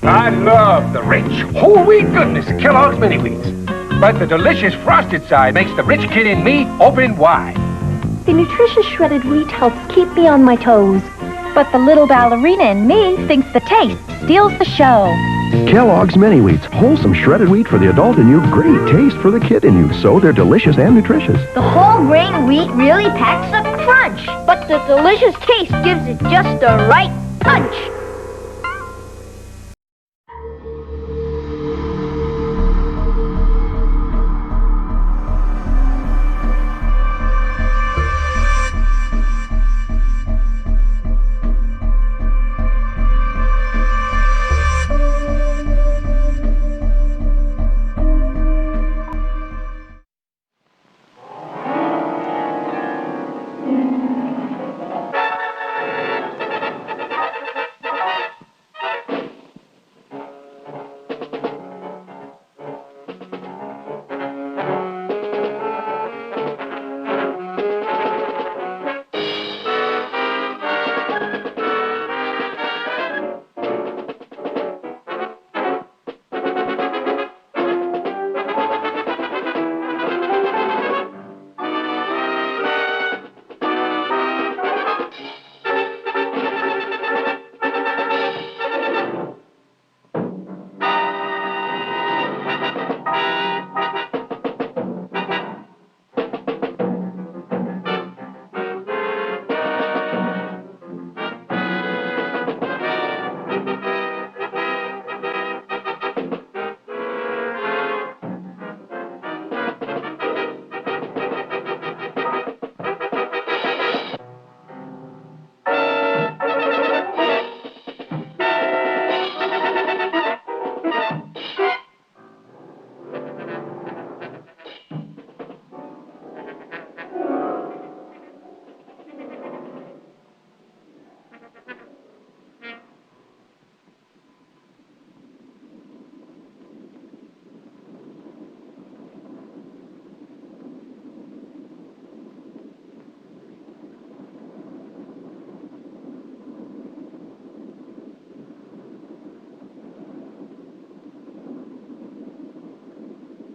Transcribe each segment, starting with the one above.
I love the rich, whole wheat goodness of Kellogg's Mini Wheats. But the delicious frosted side makes the rich kid in me open wide. The nutritious shredded wheat helps keep me on my toes. But the little ballerina in me thinks the taste steals the show. Kellogg's Mini Wheats, wholesome shredded wheat for the adult in you, great taste for the kid in you. So they're delicious and nutritious. The whole grain wheat really packs a crunch, but the delicious taste gives it just the right punch.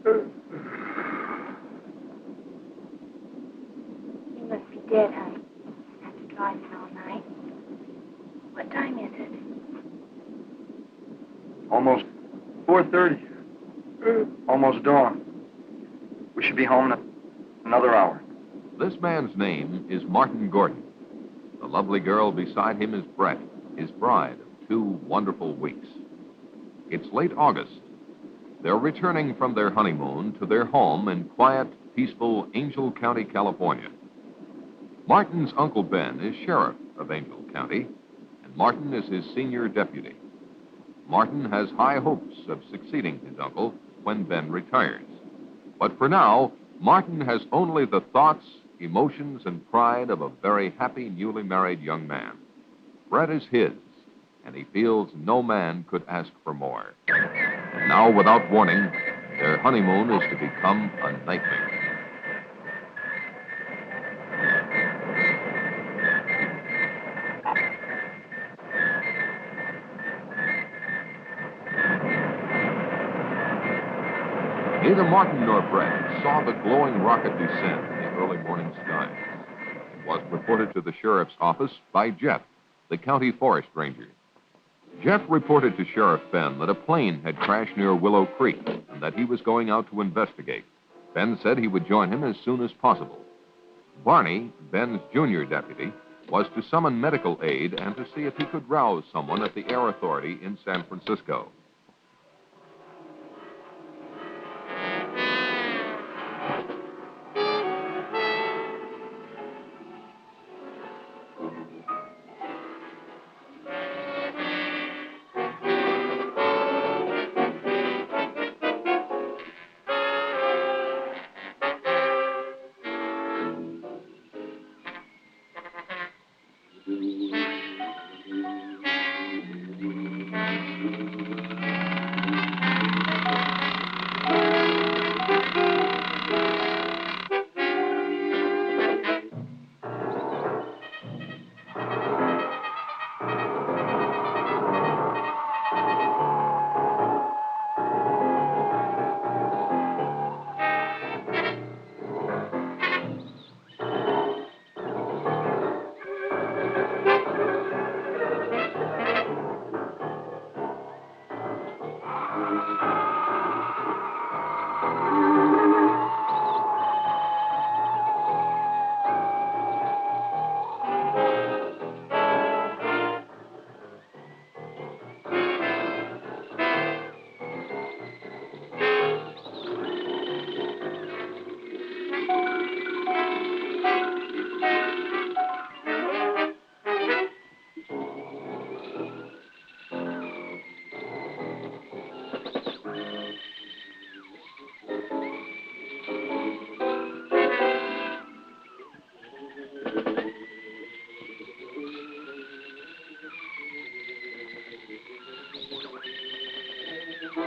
You must be dead, honey. After driving all night. What time is it? Almost 4:30. Almost dawn. We should be home in another hour. This man's name is Martin Gordon. The lovely girl beside him is Brett, his bride of 2 wonderful weeks. It's late August. They're returning from their honeymoon to their home in quiet, peaceful Angel County, California. Martin's Uncle Ben is sheriff of Angel County, and Martin is his senior deputy. Martin has high hopes of succeeding his uncle when Ben retires. But for now, Martin has only the thoughts, emotions, and pride of a very happy, newly married young man. Brett is his, and he feels no man could ask for more. And now, without warning, their honeymoon is to become a nightmare. Neither Martin nor Brett saw the glowing rocket descend in the early morning sky. It was reported to the sheriff's office by Jeff, the county forest ranger. Jeff reported to Sheriff Ben that a plane had crashed near Willow Creek and that he was going out to investigate. Ben said he would join him as soon as possible. Barney, Ben's junior deputy, was to summon medical aid and to see if he could rouse someone at the Air Authority in San Francisco. It's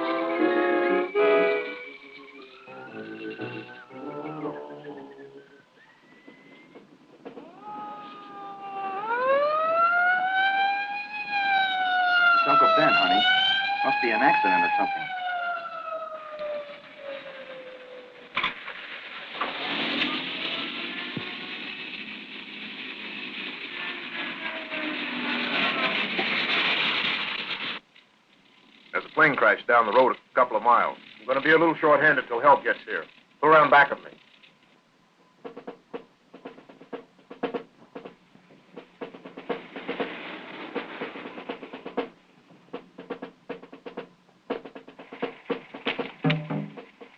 Uncle Ben, honey. Must be an accident or something. There's a plane crash down the road a couple of miles. I'm going to be a little short-handed till help gets here. Go around back of me.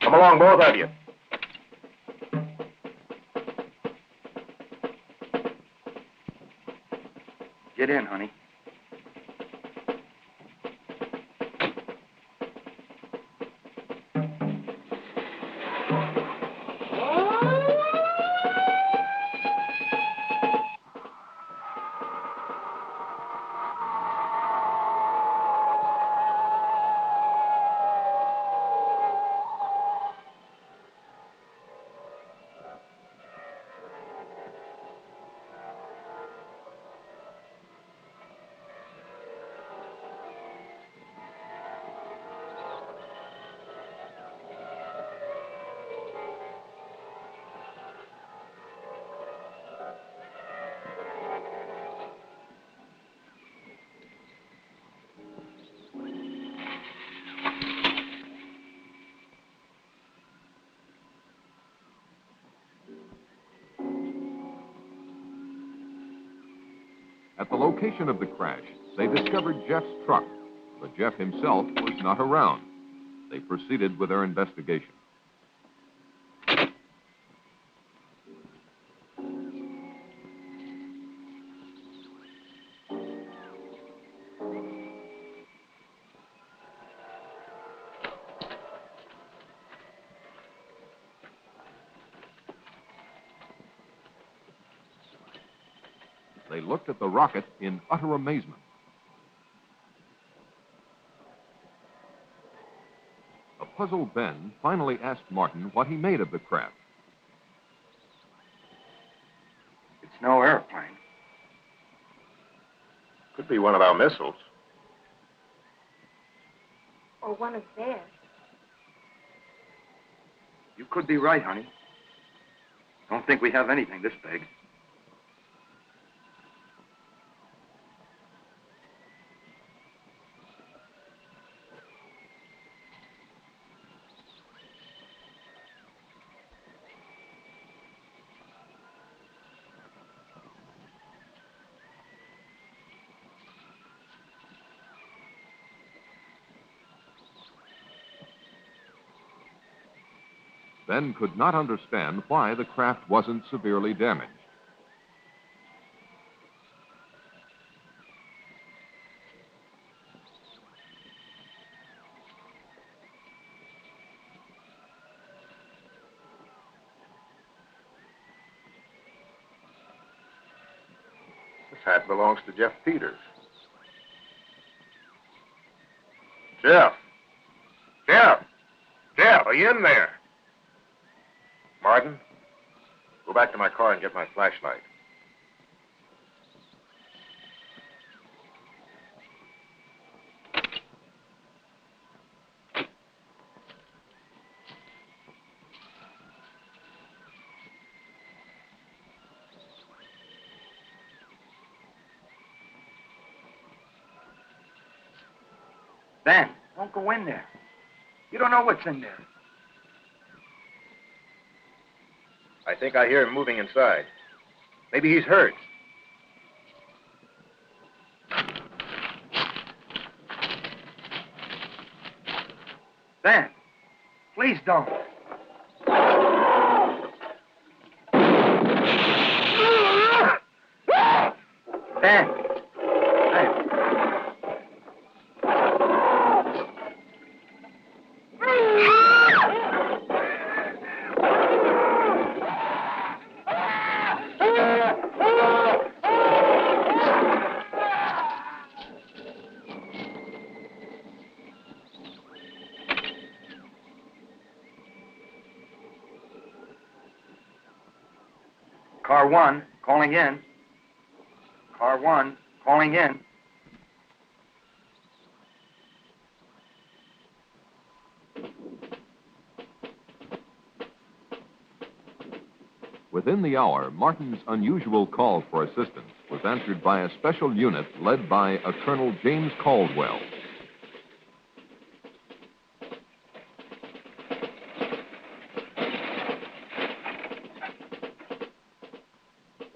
Come along, both of you. Get in, honey. At the location of the crash, they discovered Jeff's truck, but Jeff himself was not around. They proceeded with their investigation. They looked at the rocket in utter amazement. A puzzled Ben finally asked Martin what he made of the craft. It's no airplane. Could be one of our missiles. Or one of theirs. You could be right, honey. Don't think we have anything this big. Ben could not understand why the craft wasn't severely damaged. This hat belongs to Jeff Peters. Jeff! Jeff! Jeff, are you in there? Martin, go back to my car and get my flashlight. Ben, don't go in there. You don't know what's in there. I think I hear him moving inside. Maybe he's hurt. Ben, please don't. Ben. Ben. Car 1, calling in. Car 1, calling in. Within the hour, Martin's unusual call for assistance was answered by a special unit led by a Colonel James Caldwell.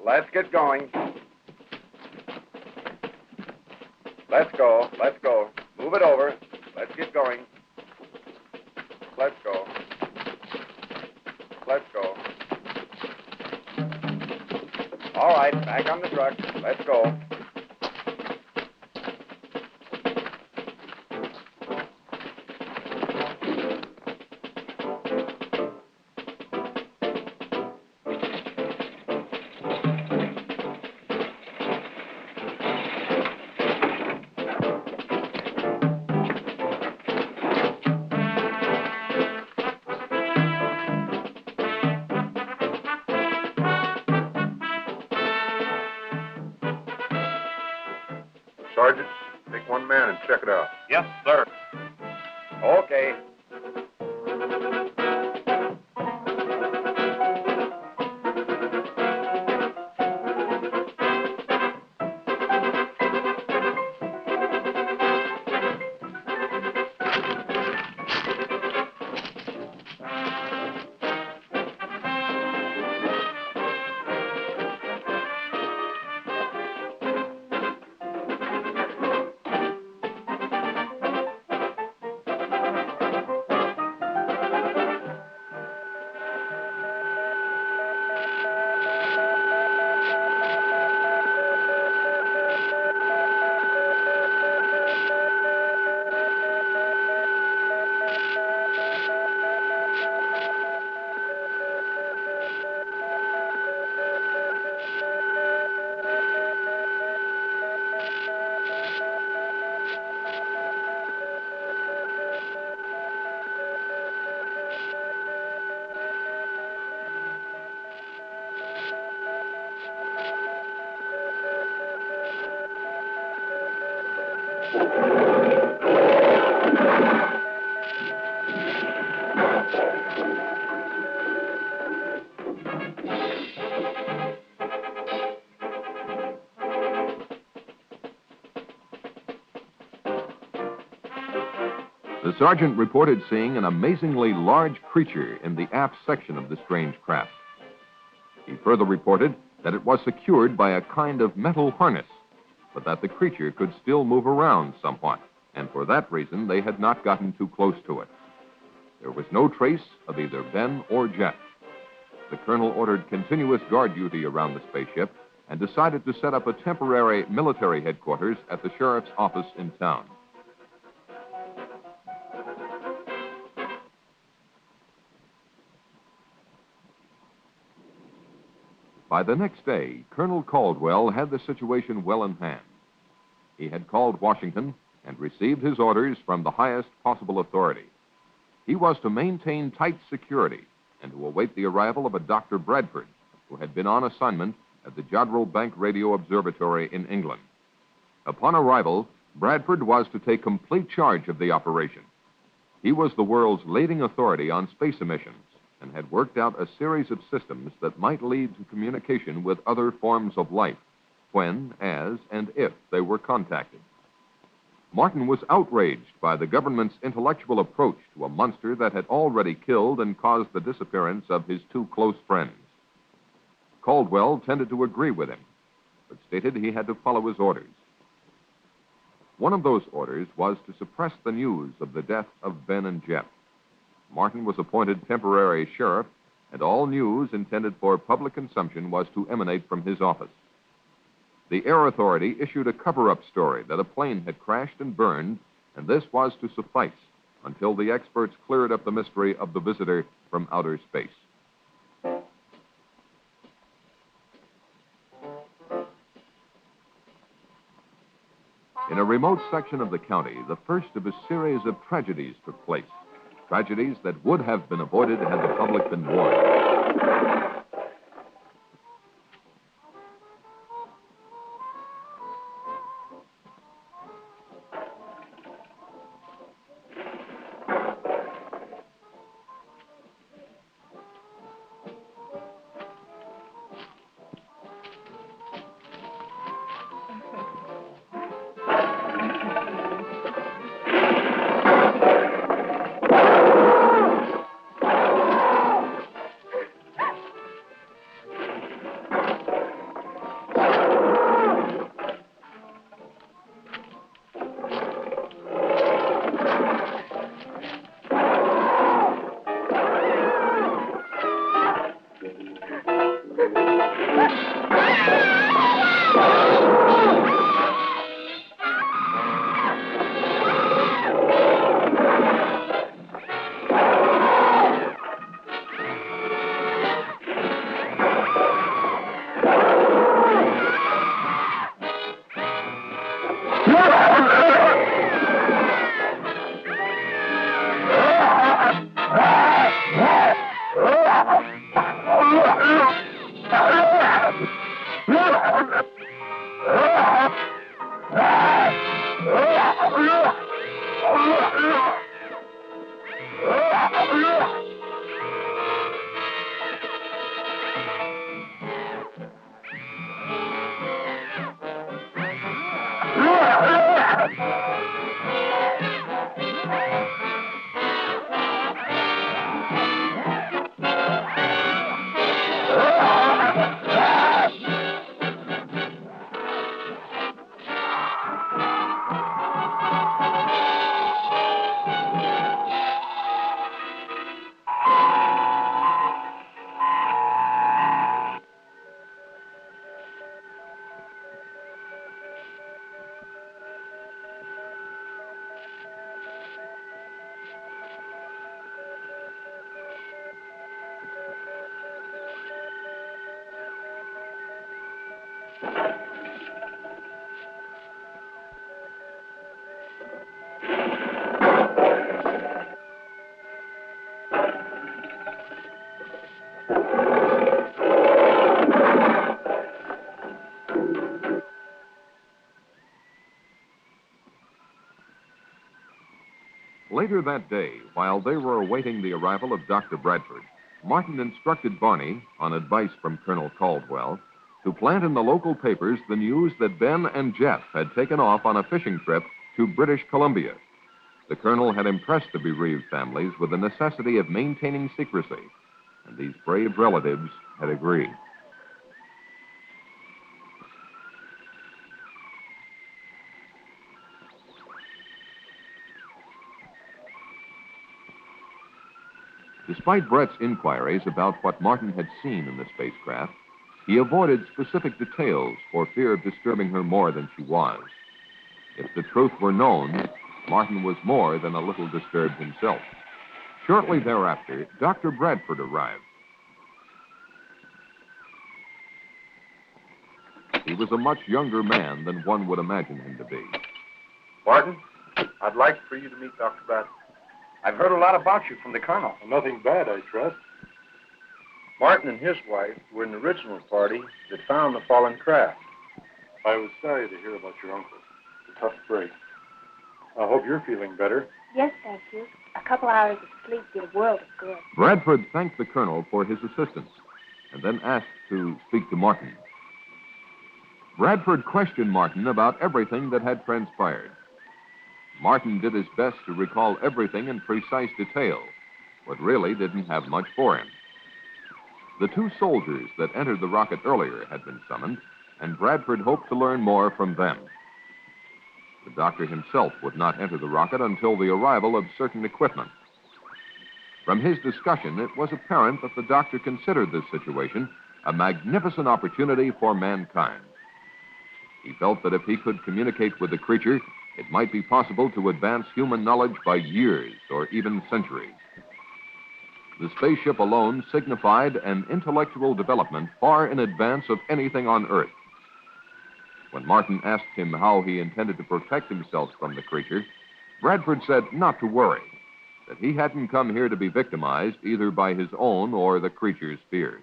Let's get going. Let's go. Let's go. Move it over. Let's get going. Let's go. Let's go. All right, back on the truck. Let's go. Sergeant, take one man and check it out. Yes, sir. Okay. The sergeant reported seeing an amazingly large creature in the aft section of the strange craft. He further reported that it was secured by a kind of metal harness, but that the creature could still move around somewhat, and for that reason they had not gotten too close to it. There was no trace of either Ben or Jeff. The colonel ordered continuous guard duty around the spaceship and decided to set up a temporary military headquarters at the sheriff's office in town. By the next day, Colonel Caldwell had the situation well in hand. He had called Washington and received his orders from the highest possible authority. He was to maintain tight security and to await the arrival of a Dr. Bradford, who had been on assignment at the Jodrell Bank Radio Observatory in England. Upon arrival, Bradford was to take complete charge of the operation. He was the world's leading authority on space emissions and had worked out a series of systems that might lead to communication with other forms of life when, as, and if they were contacted. Martin was outraged by the government's intellectual approach to a monster that had already killed and caused the disappearance of his two close friends. Caldwell tended to agree with him, but stated he had to follow his orders. One of those orders was to suppress the news of the death of Ben and Jeff. Martin was appointed temporary sheriff, and all news intended for public consumption was to emanate from his office. The Air Authority issued a cover-up story that a plane had crashed and burned, and this was to suffice until the experts cleared up the mystery of the visitor from outer space. In a remote section of the county, the first of a series of tragedies took place. Tragedies that would have been avoided had the public been warned. Later that day, while they were awaiting the arrival of Dr. Bradford, Martin instructed Barney, on advice from Colonel Caldwell, to plant in the local papers the news that Ben and Jeff had taken off on a fishing trip to British Columbia. The colonel had impressed the bereaved families with the necessity of maintaining secrecy, and these brave relatives had agreed. Despite Brett's inquiries about what Martin had seen in the spacecraft, he avoided specific details for fear of disturbing her more than she was. If the truth were known, Martin was more than a little disturbed himself. Shortly thereafter, Dr. Bradford arrived. He was a much younger man than one would imagine him to be. Martin, I'd like for you to meet Dr. Bradford. I've heard a lot about you from the colonel. Nothing bad, I trust. Martin and his wife were in the original party that found the fallen craft. I was sorry to hear about your uncle. It's a tough break. I hope you're feeling better. Yes, thank you. A couple hours of sleep did a world of good. Bradford thanked the colonel for his assistance and then asked to speak to Martin. Bradford questioned Martin about everything that had transpired. Martin did his best to recall everything in precise detail, but really didn't have much for him. The two soldiers that entered the rocket earlier had been summoned, and Bradford hoped to learn more from them. The doctor himself would not enter the rocket until the arrival of certain equipment. From his discussion, it was apparent that the doctor considered this situation a magnificent opportunity for mankind. He felt that if he could communicate with the creature, it might be possible to advance human knowledge by years or even centuries. The spaceship alone signified an intellectual development far in advance of anything on Earth. When Martin asked him how he intended to protect himself from the creature, Bradford said not to worry, that he hadn't come here to be victimized either by his own or the creature's fears.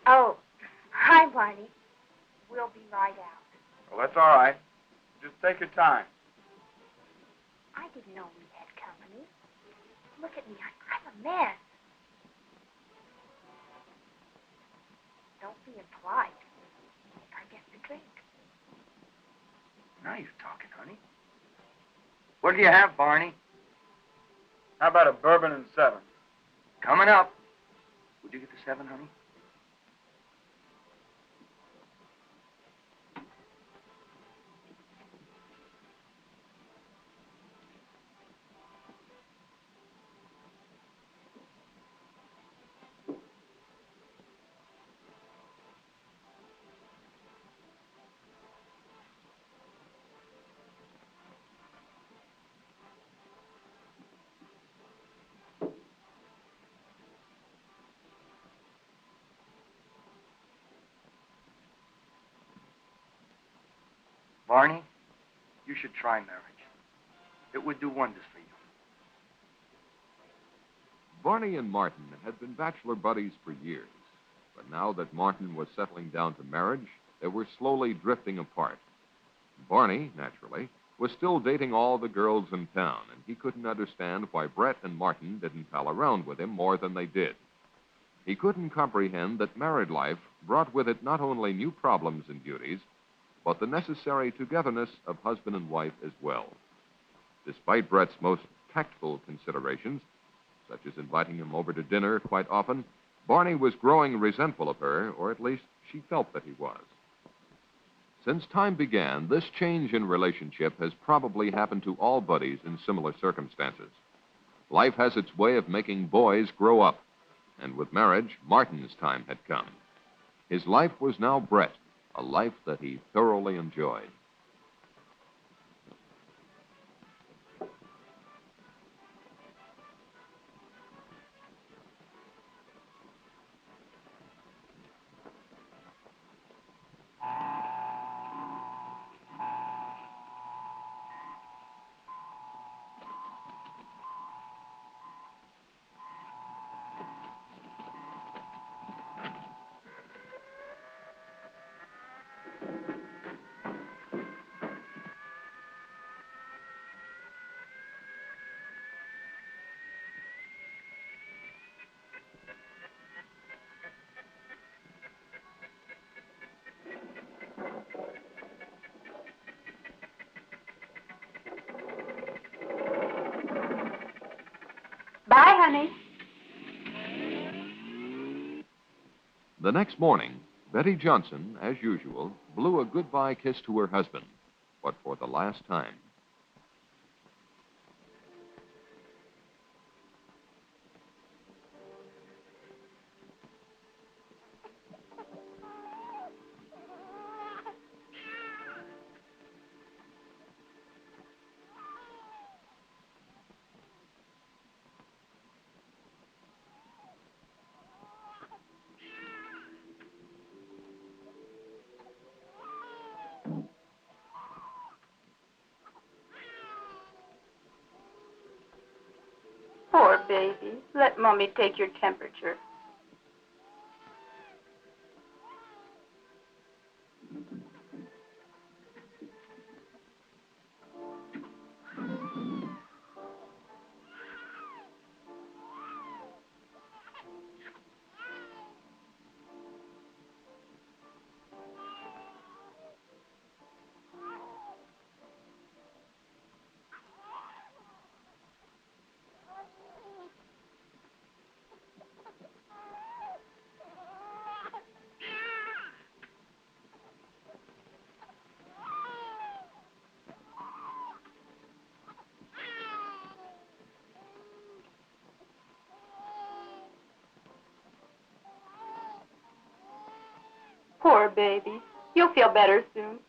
Oh, hi, Barney. We'll be right out. Well, that's all right. Just take your time. I didn't know we had company. Look at me. I'm a mess. Don't be impolite. I guess the drink. Now you're talking, honey. What do you have, Barney? How about a bourbon and 7? Coming up. Would you get the 7, honey? Barney, you should try marriage. It would do wonders for you. Barney and Martin had been bachelor buddies for years, but now that Martin was settling down to marriage, they were slowly drifting apart. Barney, naturally, was still dating all the girls in town, and he couldn't understand why Brett and Martin didn't pal around with him more than they did. He couldn't comprehend that married life brought with it not only new problems and duties, but the necessary togetherness of husband and wife as well. Despite Brett's most tactful considerations, such as inviting him over to dinner quite often, Barney was growing resentful of her, or at least she felt that he was. Since time began, this change in relationship has probably happened to all buddies in similar circumstances. Life has its way of making boys grow up, and with marriage, Martin's time had come. His life was now Brett, a life that he thoroughly enjoyed. Bye, honey. The next morning, Betty Johnson, as usual, blew a goodbye kiss to her husband, but for the last time. Poor baby. Let Mommy take your temperature. Poor baby. You'll feel better soon.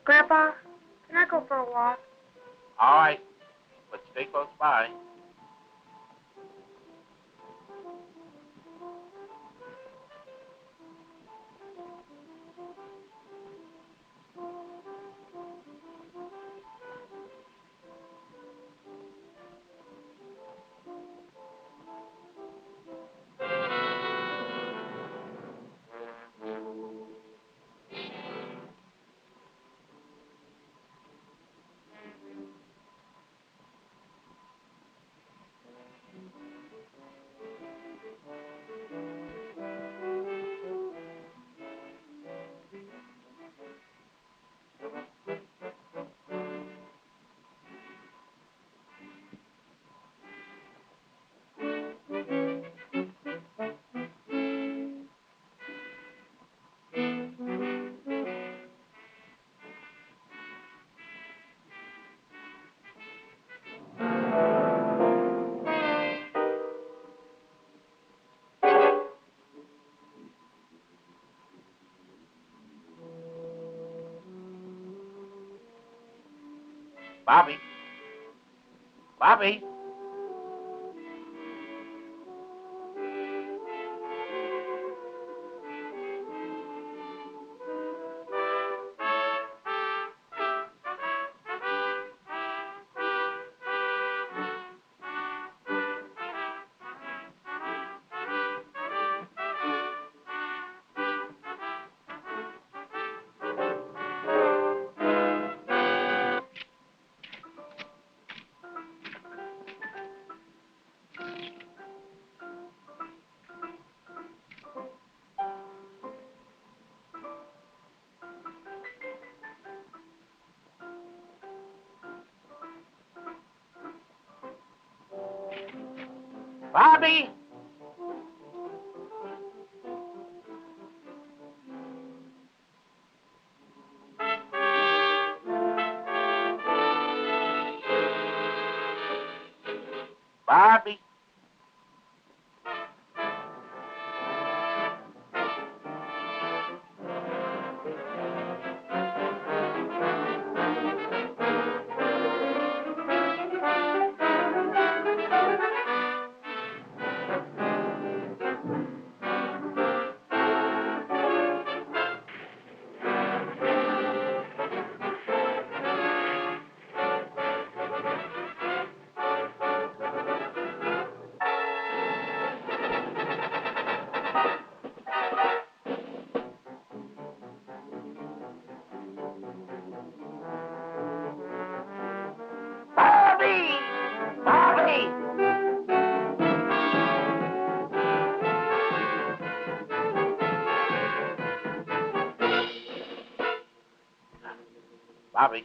Grandpa, can I go for a walk? All right, but stay close by. Bobby. Bobby. Bobby! Bobby! Bobby! Bobby! Bobby. Bobby.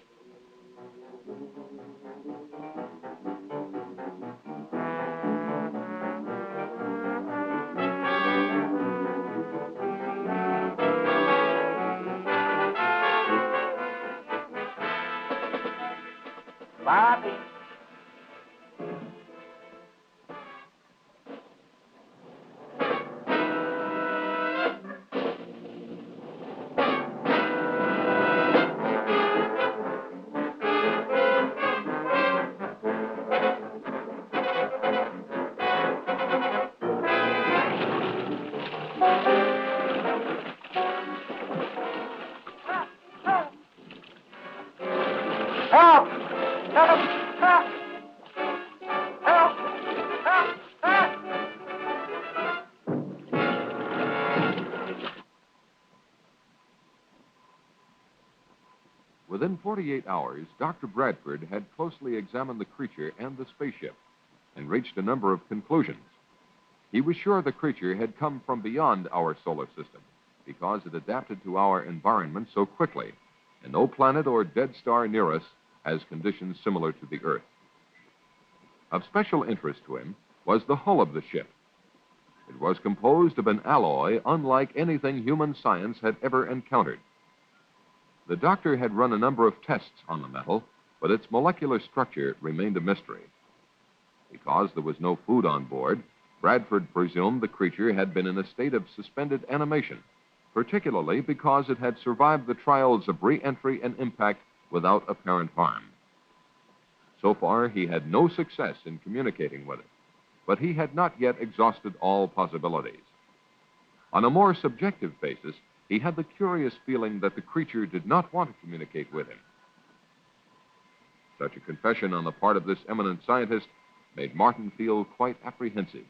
Help! Help! Help! Help! Help! Help! Within 48 hours, Dr. Bradford had closely examined the creature and the spaceship and reached a number of conclusions. He was sure the creature had come from beyond our solar system because it adapted to our environment so quickly, and no planet or dead star near us has conditions similar to the Earth. Of special interest to him was the hull of the ship. It was composed of an alloy unlike anything human science had ever encountered. The doctor had run a number of tests on the metal, but its molecular structure remained a mystery. Because there was no food on board, Bradford presumed the creature had been in a state of suspended animation particularly because it had survived the trials of re-entry and impact without apparent harm. So far, he had no success in communicating with it, but he had not yet exhausted all possibilities. On a more subjective basis, he had the curious feeling that the creature did not want to communicate with him. Such a confession on the part of this eminent scientist made Martin feel quite apprehensive.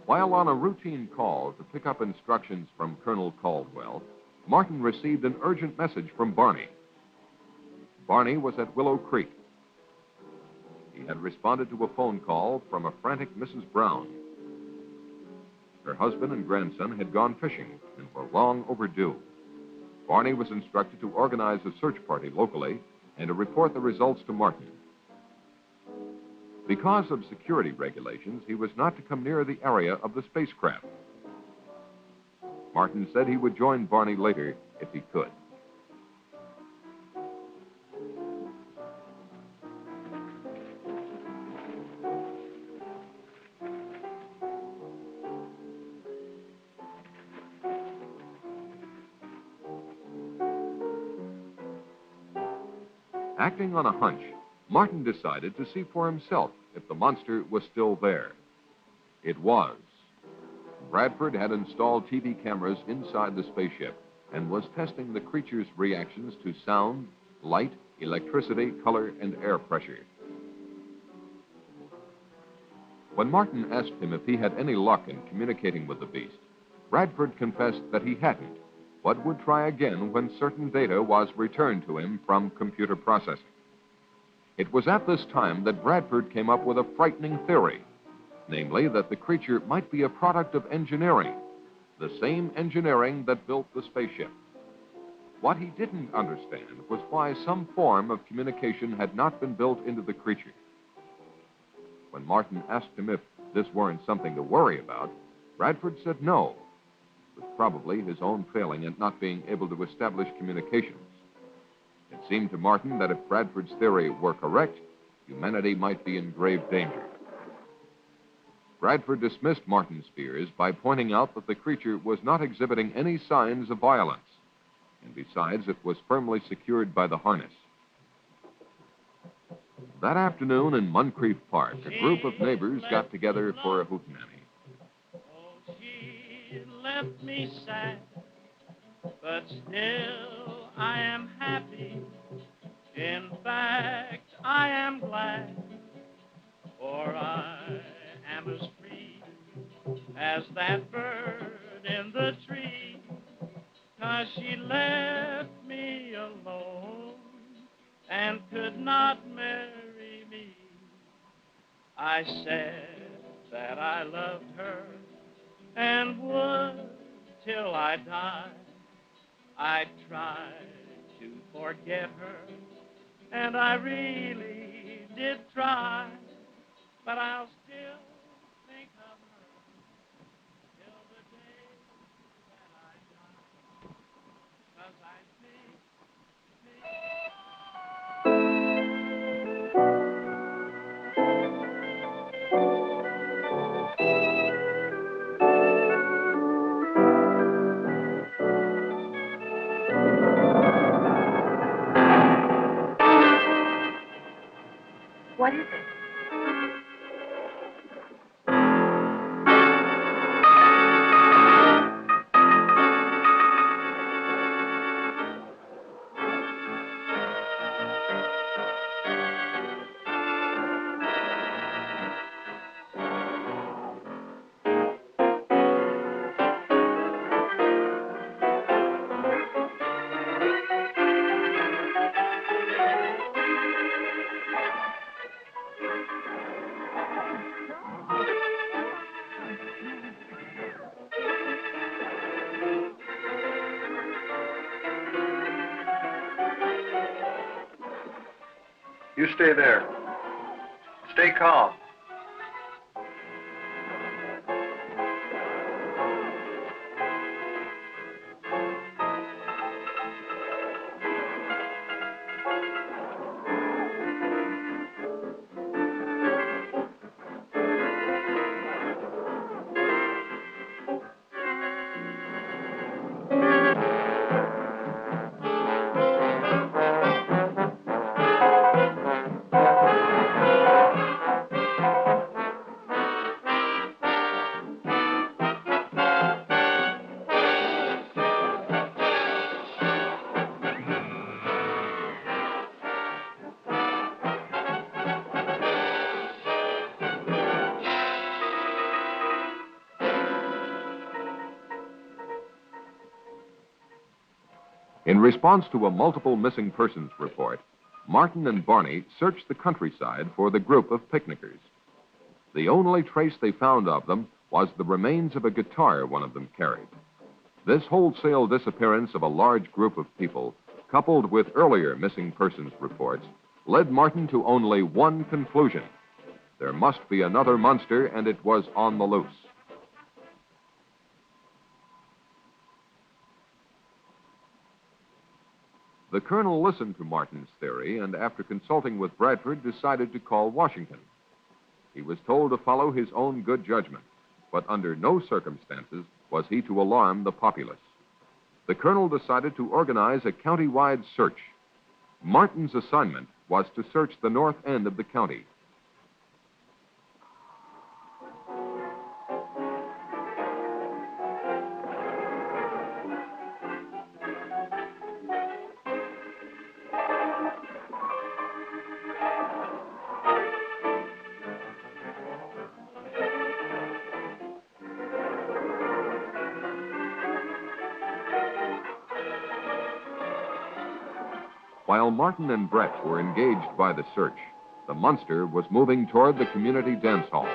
While on a routine call to pick up instructions from Colonel Caldwell, Martin received an urgent message from Barney. Barney was at Willow Creek. He had responded to a phone call from a frantic Mrs. Brown. Her husband and grandson had gone fishing and were long overdue. Barney was instructed to organize a search party locally and to report the results to Martin. Because of security regulations, he was not to come near the area of the spacecraft. Martin said he would join Barney later if he could. Acting on a hunch, Martin decided to see for himself if the monster was still there. It was. Bradford had installed TV cameras inside the spaceship and was testing the creature's reactions to sound, light, electricity, color, and air pressure. When Martin asked him if he had any luck in communicating with the beast, Bradford confessed that he hadn't, but would try again when certain data was returned to him from computer processing. It was at this time that Bradford came up with a frightening theory, namely that the creature might be a product of engineering, the same engineering that built the spaceship. What he didn't understand was why some form of communication had not been built into the creature. When Martin asked him if this weren't something to worry about, Bradford said no. It was probably his own failing at not being able to establish communications. It seemed to Martin that if Bradford's theory were correct, humanity might be in grave danger. Bradford dismissed Martin's fears by pointing out that the creature was not exhibiting any signs of violence, and besides, it was firmly secured by the harness. That afternoon in Moncrief Park, a group of neighbors got together for a hootenanny. Oh, she left me sad, but still I am happy. In fact, I am glad, for I am as free as that bird in the tree, 'cause she left me alone and could not marry me. I said that I loved her and would till I died. I tried to forget her, and I really did try, but I'll still think of her till the day that I die, 'cause I think What is it? You stay there. Stay calm. In response to a multiple missing persons report, Martin and Barney searched the countryside for the group of picnickers. The only trace they found of them was the remains of a guitar one of them carried. This wholesale disappearance of a large group of people, coupled with earlier missing persons reports, led Martin to only one conclusion. There must be another monster, and it was on the loose. The colonel listened to Martin's theory and, after consulting with Bradford, decided to call Washington. He was told to follow his own good judgment, but under no circumstances was he to alarm the populace. The colonel decided to organize a county-wide search. Martin's assignment was to search the north end of the county. While Martin and Brett were engaged by the search, the monster was moving toward the community dance hall.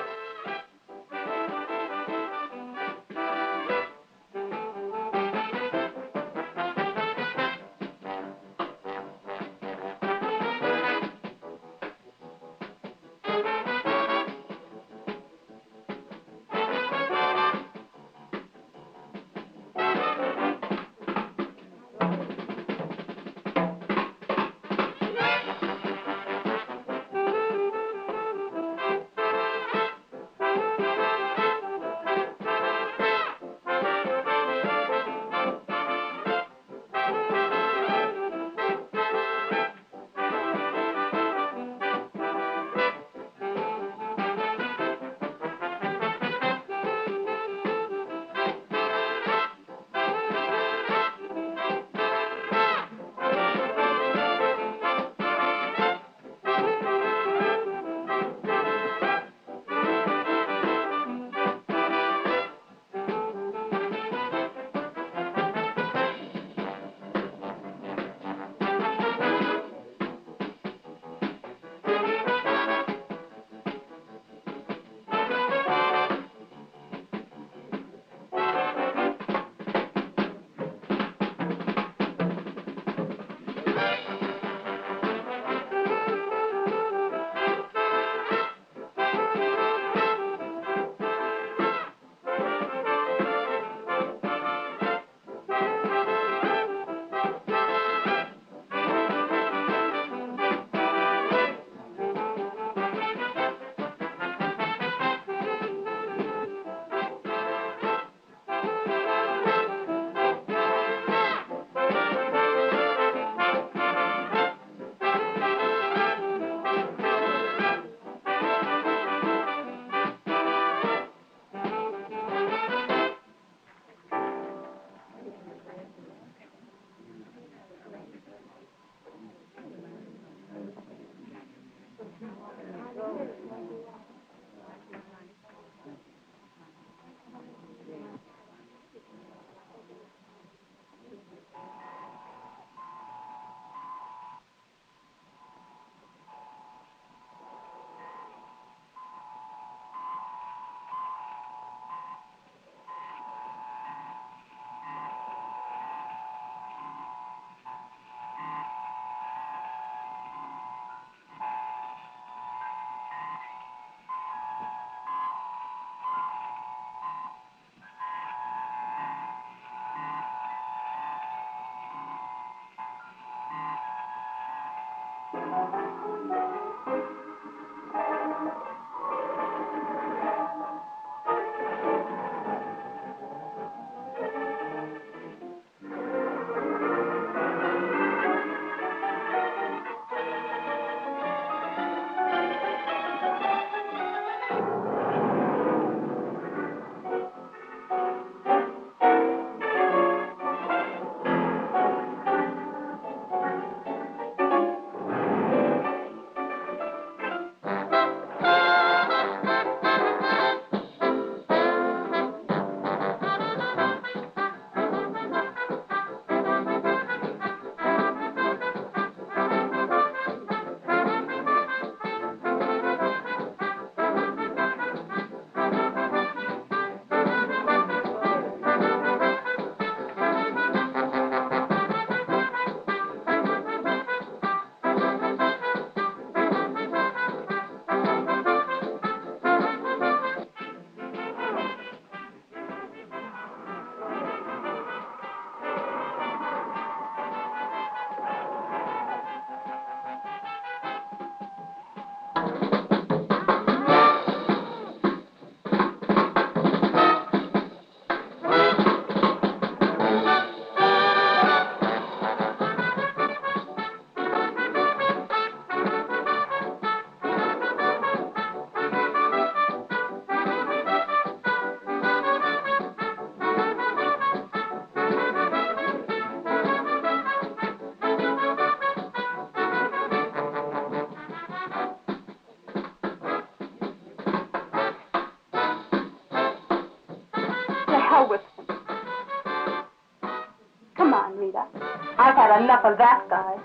hell with him. Come on, Rita. I've had enough of that guy.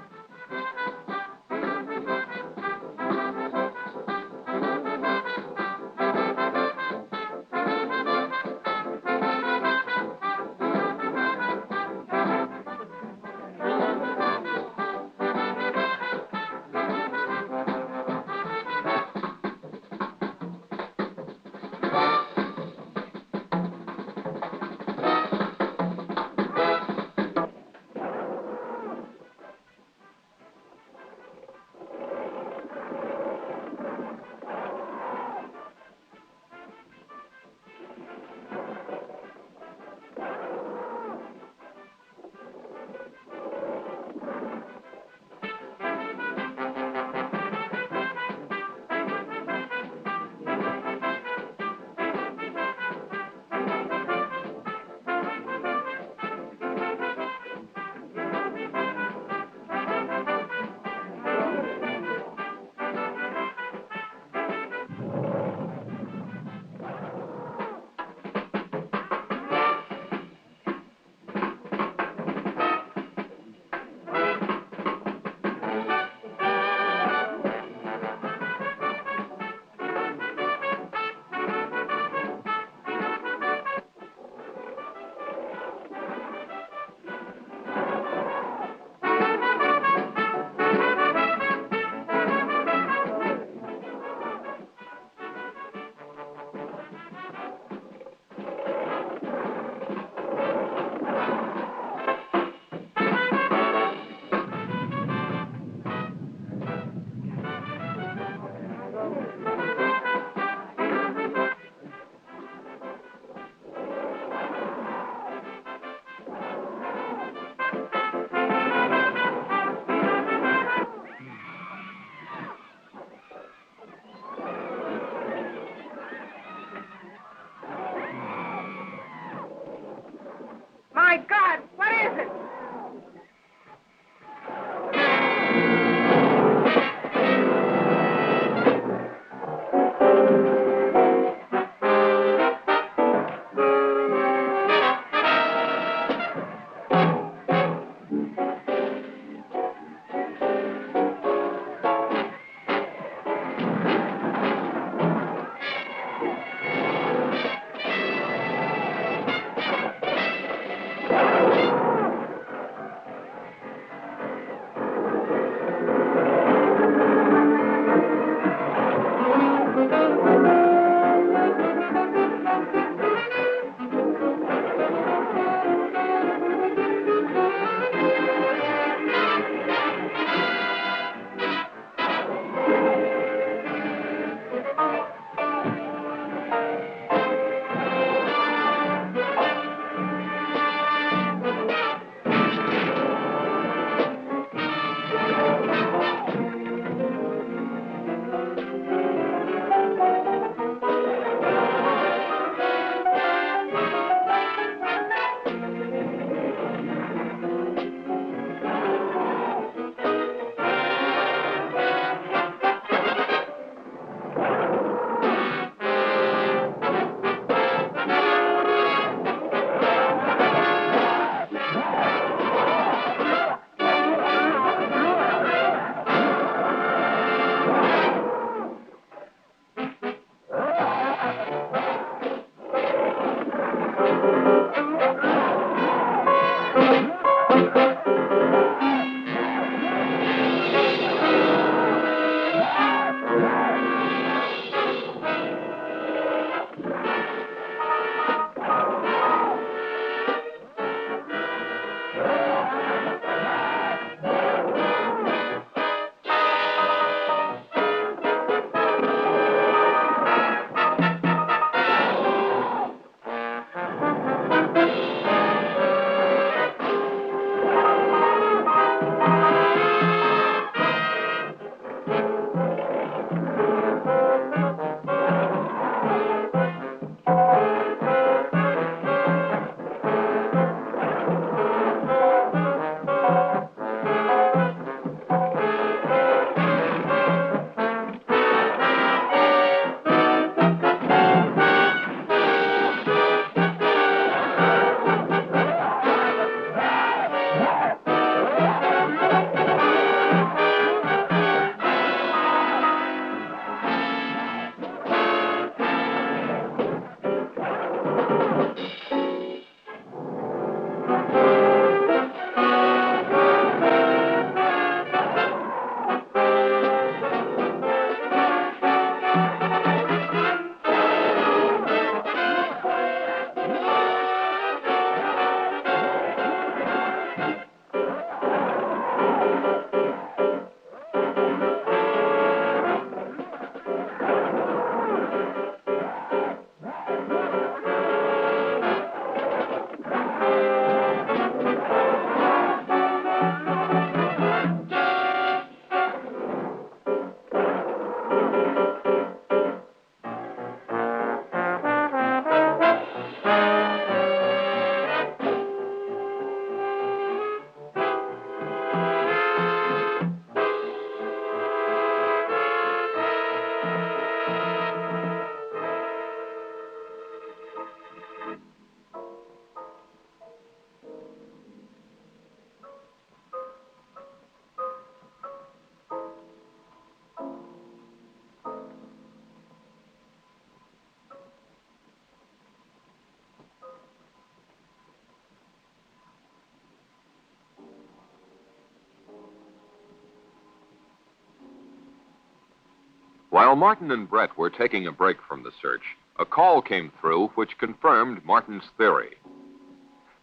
While Martin and Brett were taking a break from the search, a call came through which confirmed Martin's theory.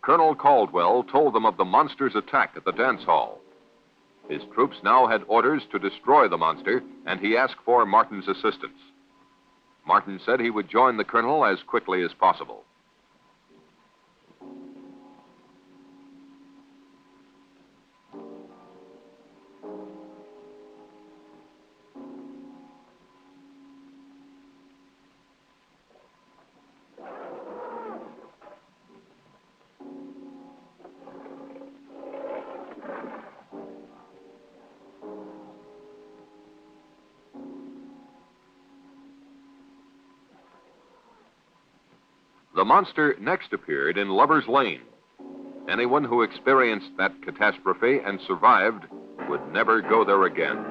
Colonel Caldwell told them of the monster's attack at the dance hall. His troops now had orders to destroy the monster, and he asked for Martin's assistance. Martin said he would join the colonel as quickly as possible. The monster next appeared in Lover's Lane. Anyone who experienced that catastrophe and survived would never go there again.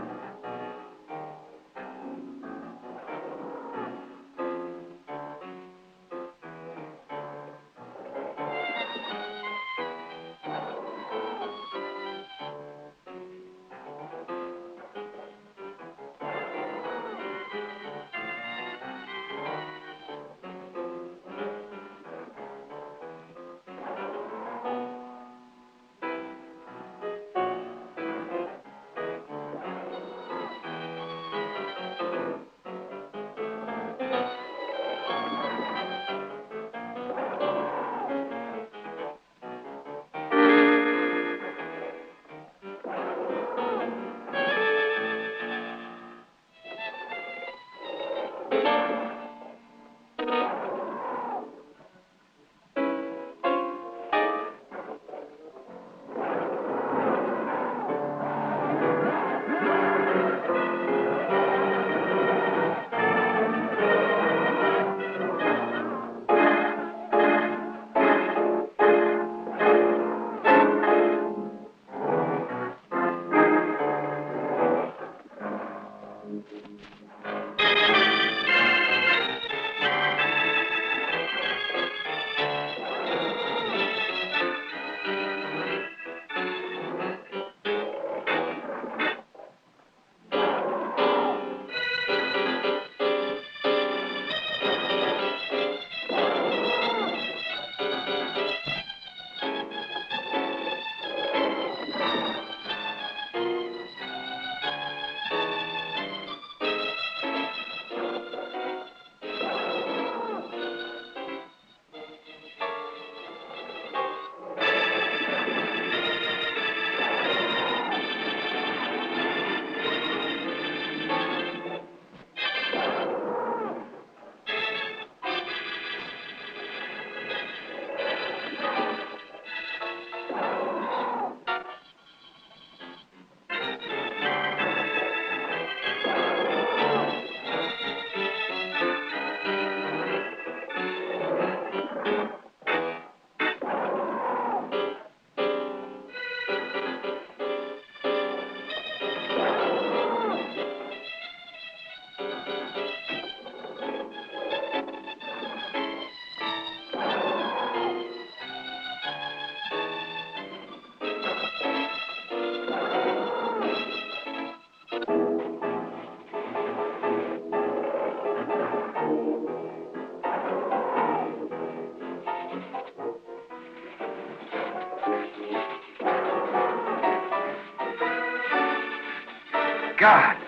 God!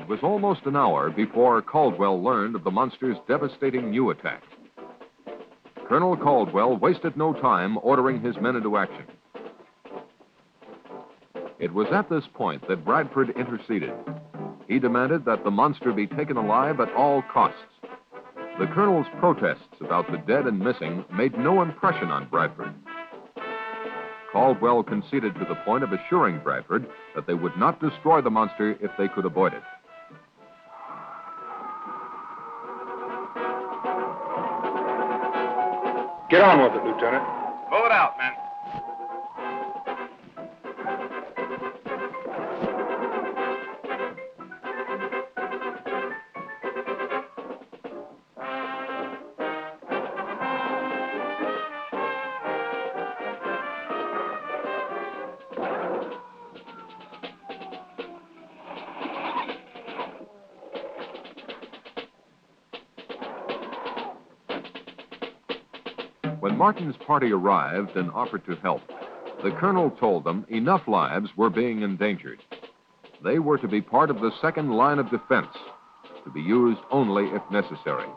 It was almost an hour before Caldwell learned of the monster's devastating new attack. Colonel Caldwell wasted no time ordering his men into action. It was at this point that Bradford interceded. He demanded that the monster be taken alive at all costs. The colonel's protests about the dead and missing made no impression on Bradford. Caldwell conceded to the point of assuring Bradford that they would not destroy the monster if they could avoid it. Get on with it, Lieutenant. Move it out, men. When Martin's party arrived and offered to help, the colonel told them enough lives were being endangered. They were to be part of the second line of defense, to be used only if necessary.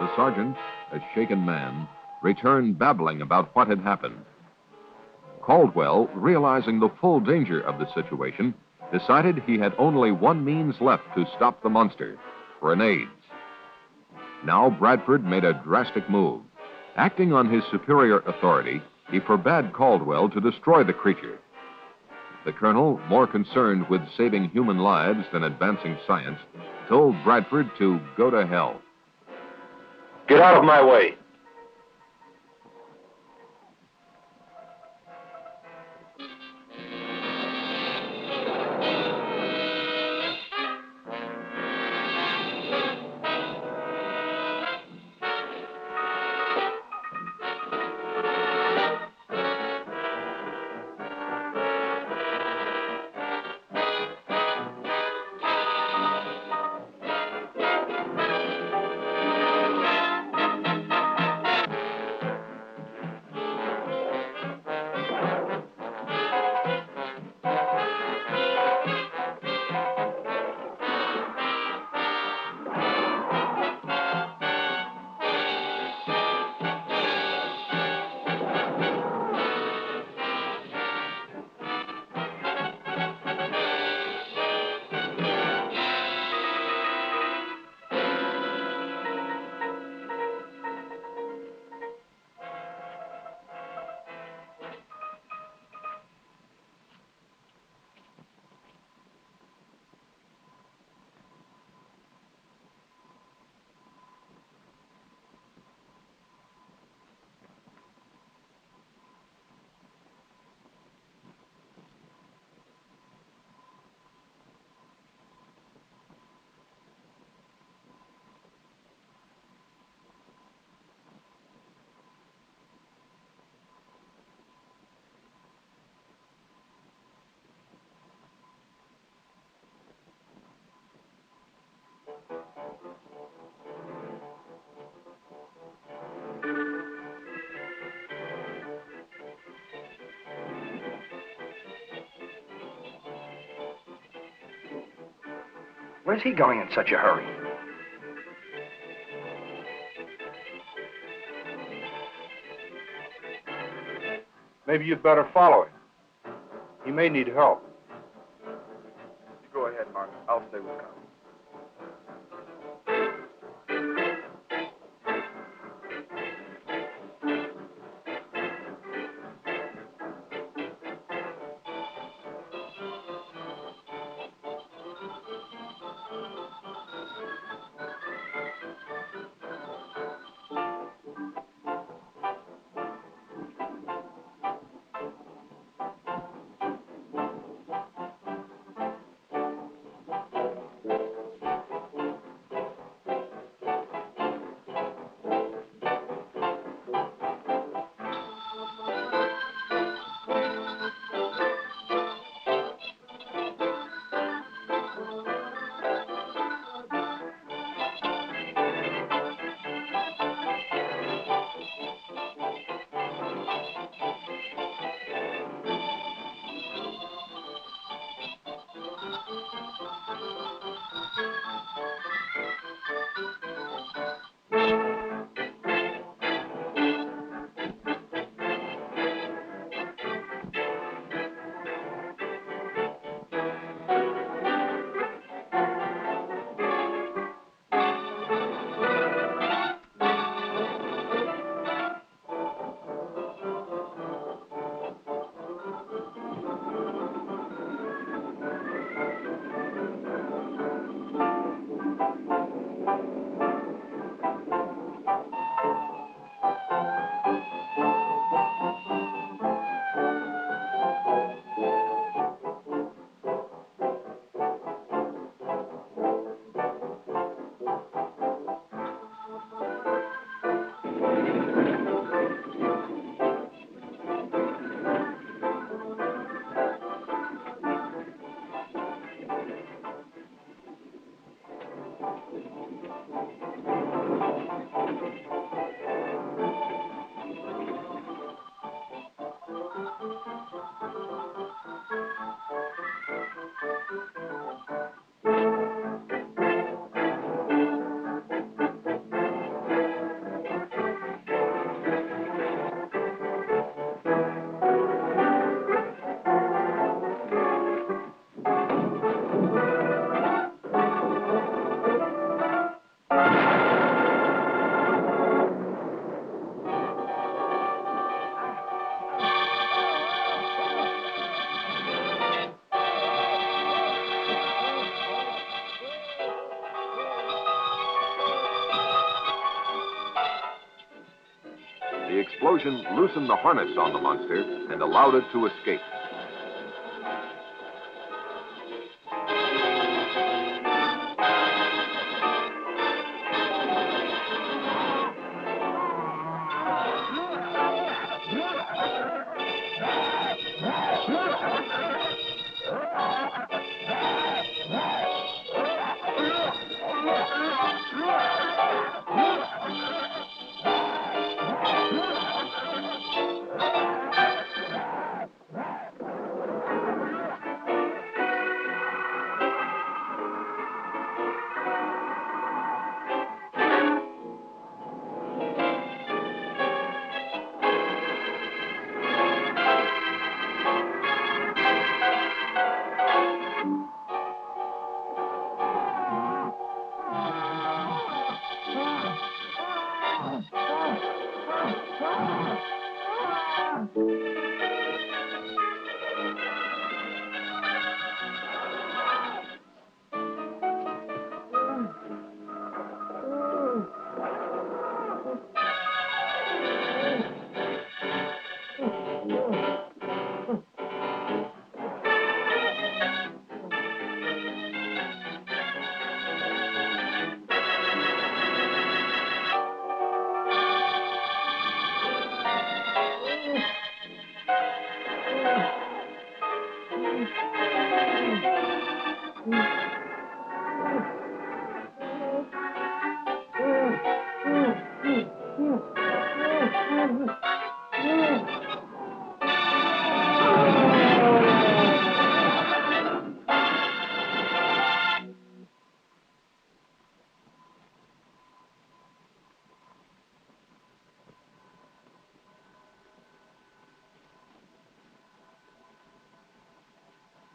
The sergeant, a shaken man, returned babbling about what had happened. Caldwell, realizing the full danger of the situation, decided he had only one means left to stop the monster: grenades. Now Bradford made a drastic move. Acting on his superior authority, he forbade Caldwell to destroy the creature. The colonel, more concerned with saving human lives than advancing science, told Bradford to go to hell. Get out of my way. Where's he going in such a hurry? Maybe you'd better follow him. He may need help. You go ahead, Martin. I'll stay with Carl. The explosion loosened the harness on the monster and allowed it to escape.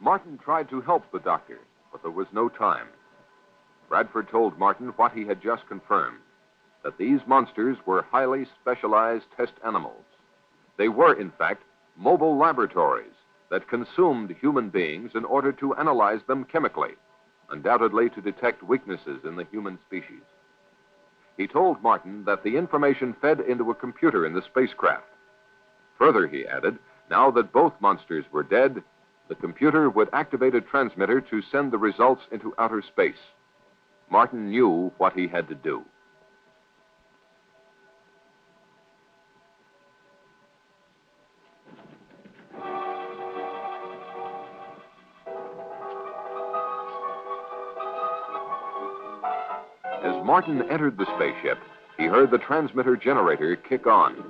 Martin tried to help the doctor, but there was no time. Bradford told Martin what he had just confirmed, that these monsters were highly specialized test animals. They were, in fact, mobile laboratories that consumed human beings in order to analyze them chemically, undoubtedly to detect weaknesses in the human species. He told Martin that the information fed into a computer in the spacecraft. Further, he added, now that both monsters were dead, the computer would activate a transmitter to send the results into outer space. Martin knew what he had to do. As Martin entered the spaceship, he heard the transmitter generator kick on.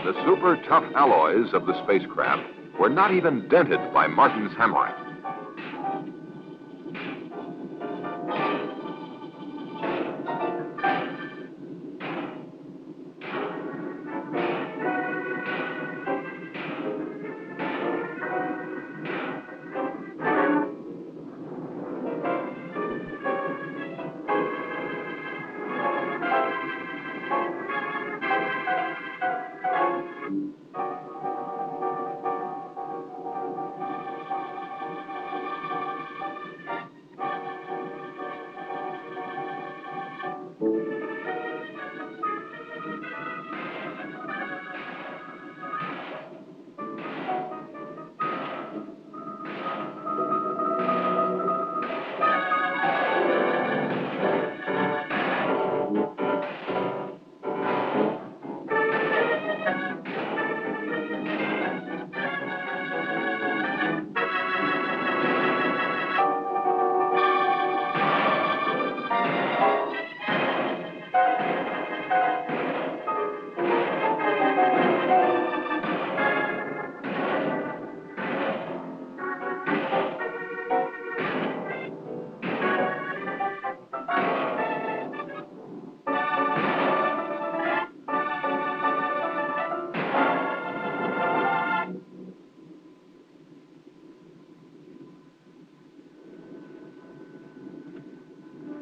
The super tough alloys of the spacecraft were not even dented by Martin's hammering.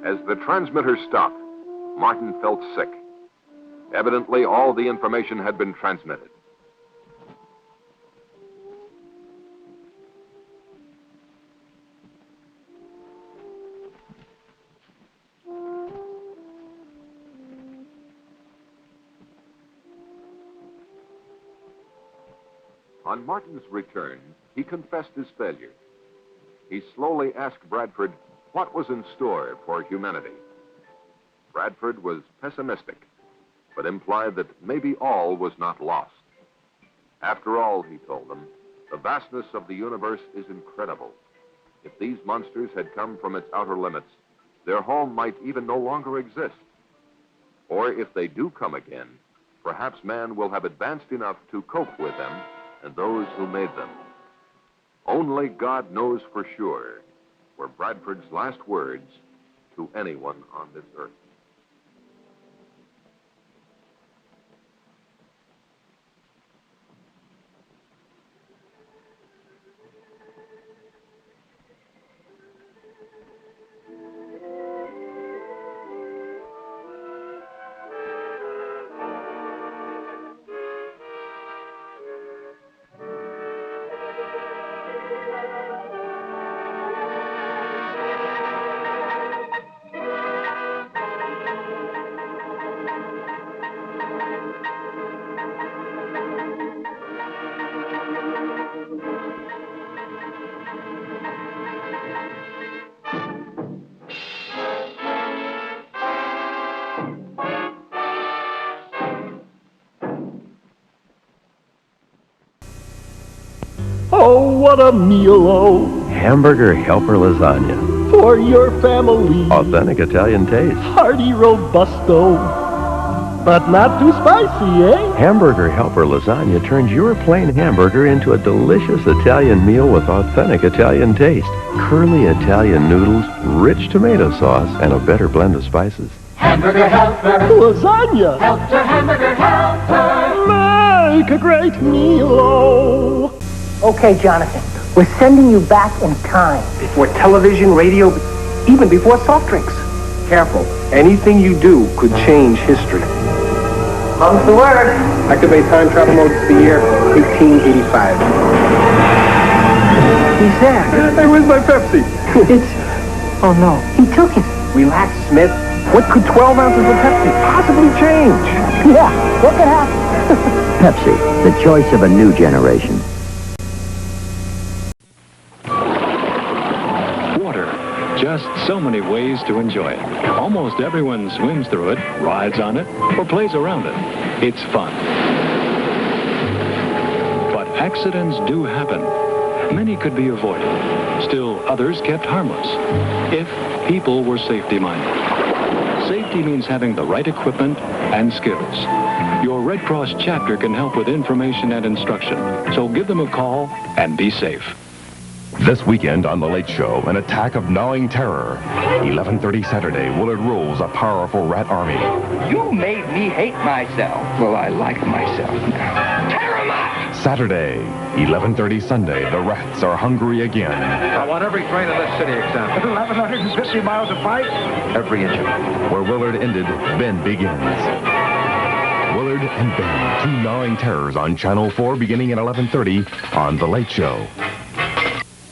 As the transmitter stopped, Martin felt sick. Evidently, all the information had been transmitted. On Martin's return, he confessed his failure. He slowly asked Bradford what was in store for humanity. Bradford was pessimistic, but implied that maybe all was not lost. After all, he told them, the vastness of the universe is incredible. If these monsters had come from its outer limits, their home might even no longer exist. Or if they do come again, perhaps man will have advanced enough to cope with them and those who made them. Only God knows for sure, were Bradford's last words to anyone on this earth. Oh, what a meal, oh, Hamburger helper lasagna. for your family. Authentic Italian taste. Hearty robusto. but not too spicy, eh? Hamburger Helper Lasagna turns your plain hamburger into a delicious Italian meal with authentic Italian taste. Curly Italian noodles, rich tomato sauce, and a better blend of spices. Hamburger Helper. Lasagna. Helper, Hamburger Helper. Make a great meal. Okay, Jonathan, we're sending you back in time. Before television, radio, even before soft drinks. Careful. Anything you do could change history. Mum's the word. Activate time travel mode to the year 1885. He's there. Hey, where's my Pepsi? Oh, no. He took it. Relax, Smith. What could 12 ounces of Pepsi possibly change? Yeah, what could happen? Pepsi, the choice of a new generation. Water. Just so many ways to enjoy it. Almost everyone swims through it, rides on it, or plays around it. It's fun. But accidents do happen. Many could be avoided. Still, others kept harmless. If people were safety-minded. Safety means having the right equipment and skills. Your Red Cross chapter can help with information and instruction. So give them a call and be safe. This weekend on The Late Show, an attack of gnawing terror. 11:30 Saturday, Willard rules a powerful rat army. You made me hate myself. Well, I like myself now. Tear 'em up! Saturday, 11:30 Sunday, the rats are hungry again. I want every train in this city examined. 1,150 miles of pipe? Every inch of it. Where Willard ended, Ben begins. Willard and Ben, two gnawing terrors on Channel 4 beginning at 11:30 on The Late Show.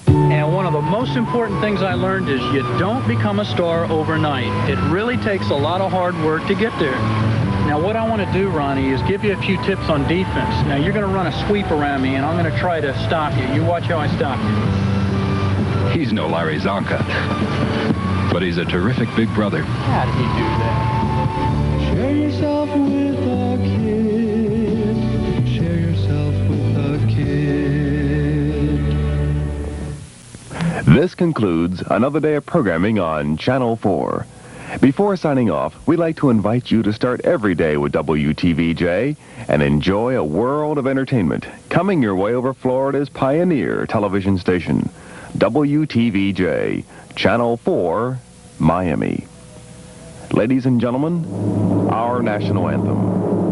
And one of the most important things I learned is you don't become a star overnight. It really takes a lot of hard work to get there. Now, what I want to do, Ronnie, is give you a few tips on defense. Now, you're going to run a sweep around me, and I'm going to try to stop you. You watch how I stop you. He's no Larry Zonka, but he's a terrific big brother. How did he do that? Share yourself with a kid. Share yourself with a kid. This concludes another day of programming on Channel 4. Before signing off, we'd like to invite you to start every day with WTVJ and enjoy a world of entertainment coming your way over Florida's pioneer television station, WTVJ, Channel 4, Miami. Ladies and gentlemen, our national anthem.